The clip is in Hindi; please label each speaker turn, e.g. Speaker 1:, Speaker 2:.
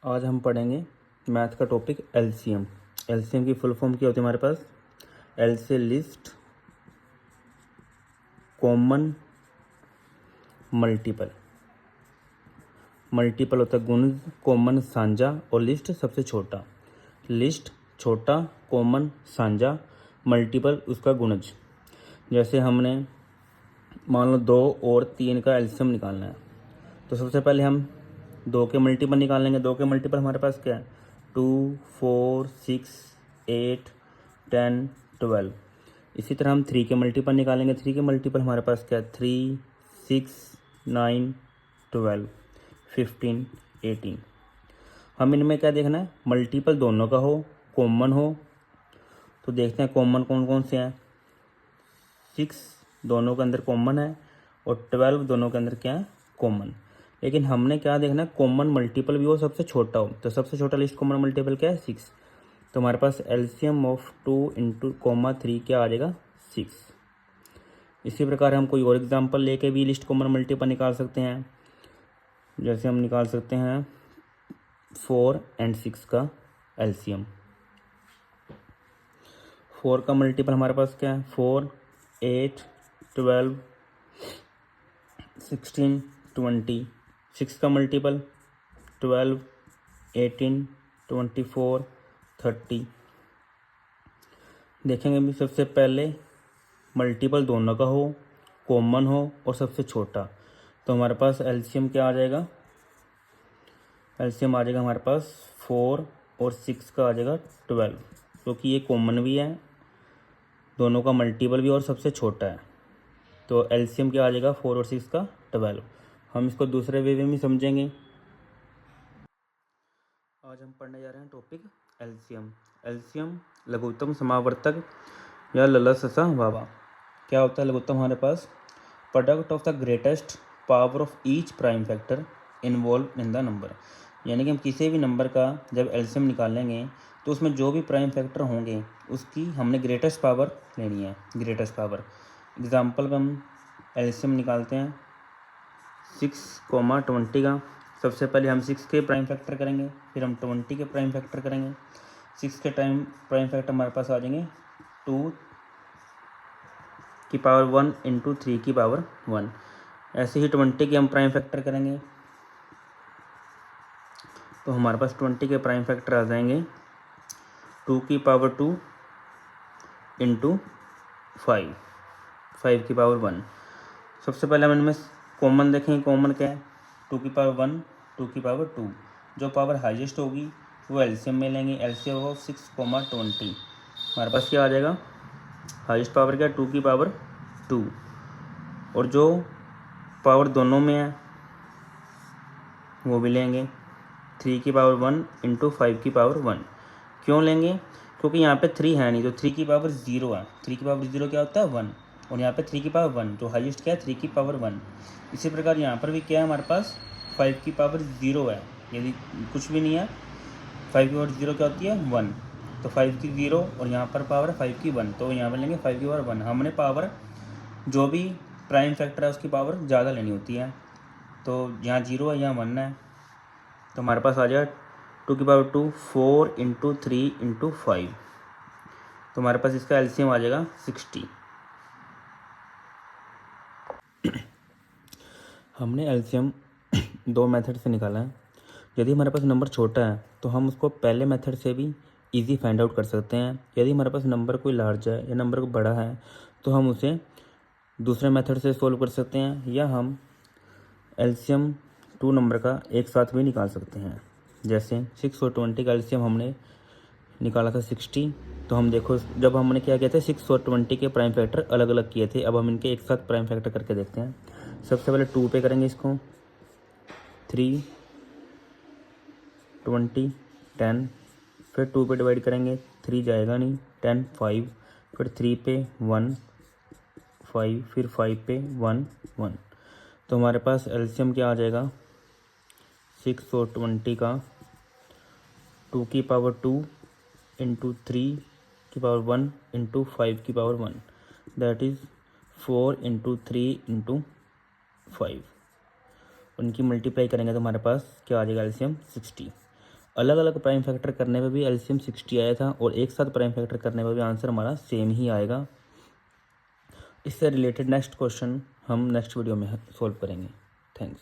Speaker 1: आज हम पढ़ेंगे मैथ का टॉपिक एलसीएम। एलसीएम की फुल फॉर्म क्या होती है हमारे पास? एल से लिस्ट, कॉमन, मल्टीपल। मल्टीपल होता है गुणज, कॉमन साझा और लिस्ट सबसे छोटा। लिस्ट छोटा, कॉमन साझा, मल्टीपल उसका गुणज। जैसे हमने मान लो 2 और 3 का एलसीएम निकालना है, तो सबसे पहले हम 2 के मल्टीपल निकाल लेंगे। 2 के मल्टीपल हमारे पास क्या है? 2, 4, 6, 8, 10, 12। इसी तरह हम 3 के मल्टीपल निकालेंगे। 3 के मल्टीपल हमारे पास क्या है? 3, 6, 9, 12, 15, 18। हम इनमें क्या देखना है? मल्टीपल दोनों का हो, कॉमन हो। तो देखते हैं कॉमन कौन कौन से हैं। 6 दोनों के अंदर कॉमन है और 12 दोनों के अंदर क्या है? कॉमन। लेकिन हमने क्या देखना है? कॉमन मल्टीपल भी हो, सबसे छोटा हो। तो सबसे छोटा लिस्ट कॉमन मल्टीपल क्या है? 6। तो हमारे पास एलसीएम ऑफ 2 इंटू कॉमा 3 क्या आ जाएगा? 6। इसी प्रकार हम कोई और एग्जांपल लेके भी लिस्ट कॉमन मल्टीपल निकाल सकते हैं। जैसे हम निकाल सकते हैं 4 और 6 का एलसीएम। 4 का मल्टीपल हमारे पास क्या है? 4, 8, 12, 16, 20। 6 का मल्टीपल 12, 18, 24, 30। देखेंगे भी सबसे पहले मल्टीपल दोनों का हो, कॉमन हो और सबसे छोटा। तो हमारे पास एलसीएम क्या आ जाएगा? एलसीएम आ जाएगा हमारे पास 4 और 6 का आ जाएगा 12, क्योंकि ये कॉमन भी है, दोनों का मल्टीपल भी और सबसे छोटा है। तो एलसीएम क्या आ जाएगा? 4 और 6 का 12। हम इसको दूसरे वे में समझेंगे। आज हम पढ़ने जा रहे हैं टॉपिक एलसीएम। एलसीएम लघुत्तम समावर्तक या ललससा वावा। क्या होता है लघुत्तम? हमारे पास product of the greatest power of each prime factor involve in the number. यानी कि हम किसी भी नंबर का जब एलसीएम निकालेंगे तो उसमें जो भी प्राइम फैक्टर होंगे उसकी हमने ग्रेटेस्ट पावर लेनी है। ग्रेटेस्ट पावर एग्जाम्पल में हम एलसीएम निकालते हैं 6, 20 का। सबसे पहले हम 6 के प्राइम फैक्टर करेंगे, फिर हम 20 के प्राइम फैक्टर करेंगे। 6 के प्राइम फैक्टर हमारे पास आ जाएंगे 2 की पावर 1 इंटू 3 की पावर 1। ऐसे ही 20 के हम प्राइम फैक्टर करेंगे तो हमारे पास 20 के प्राइम फैक्टर आ जाएंगे 2 की पावर 2 इंटू 5, 5 की पावर 1। सबसे पहले हम इनमें कॉमन देखेंगे। कॉमन क्या है? 2 की पावर 1, 2 की पावर 2। जो पावर हाईएस्ट होगी वो एलसीएम में लेंगे। एलसीएम ऑफ 6, 20 हमारे पास क्या आ जाएगा? हाईएस्ट पावर क्या है? 2 की पावर 2। और जो पावर दोनों में है वो भी लेंगे 3 की पावर 1 इंटू 5 की पावर 1। क्यों लेंगे? क्योंकि यहाँ पे 3 है नहीं, तो 3 की पावर 0 है। 3 की पावर 0 क्या होता है? 1। और यहाँ पे 3 की पावर 1, जो हाईएस्ट क्या है? 3 की पावर 1। इसी प्रकार यहाँ पर भी क्या है हमारे पास? 5 की पावर 0 है। यदि कुछ भी नहीं है, 5 की पावर 0 क्या होती है? 1। तो 5 की 0 और यहाँ पर पावर है 5 की 1, तो यहाँ पर लेंगे 5 की पावर 1। हमने पावर जो भी प्राइम फैक्टर है उसकी पावर ज़्यादा लेनी होती है। तो यहाँ 0 है, यहाँ 1 है, तो हमारे पास आ जाएगा 2 की पावर 2, 4 इंटू 3 इंटू 5। तो हमारे पास इसका एलसीएम आ जाएगा 60। हमने एलसीएम 2 मेथड से निकाला है। यदि हमारे पास नंबर छोटा है तो हम उसको पहले मेथड से भी इजी फाइंड आउट कर सकते हैं। यदि हमारे पास नंबर कोई लार्ज है या नंबर को बड़ा है तो हम उसे दूसरे मेथड से सोल्व कर सकते हैं, या हम एलसीएम 2 नंबर का एक साथ भी निकाल सकते हैं। जैसे 6 और 20 का एलसीएम हमने निकाला था 60। तो हम देखो जब हमने क्या किया था 6 और 20 के प्राइम फैक्टर अलग अलग किए थे। अब हम इनके एक साथ प्राइम फैक्टर करके देखते हैं। सबसे पहले 2 पे करेंगे इसको, 3, 20, 10। फिर 2 पे डिवाइड करेंगे, 3 जाएगा नहीं, 10, 5। फिर 3 पे 1, 5। फिर 5 पे 1, 1। तो हमारे पास एलसीएम क्या आ जाएगा? 6 और 20 का 2 की पावर 2 इंटू 3 की पावर 1 इंटू 5 की power 1, that is 4 into 3 into 5। उनकी मल्टीप्लाई करेंगे तो हमारे पास क्या आ जाएगा? एलसीएम 60। अलग अलग प्राइम फैक्टर करने पे भी एलसीएम 60 आया था और एक साथ प्राइम फैक्टर करने पे भी आंसर हमारा सेम ही आएगा। इससे रिलेटेड नेक्स्ट क्वेश्चन हम नेक्स्ट वीडियो में सॉल्व करेंगे। थैंक्स।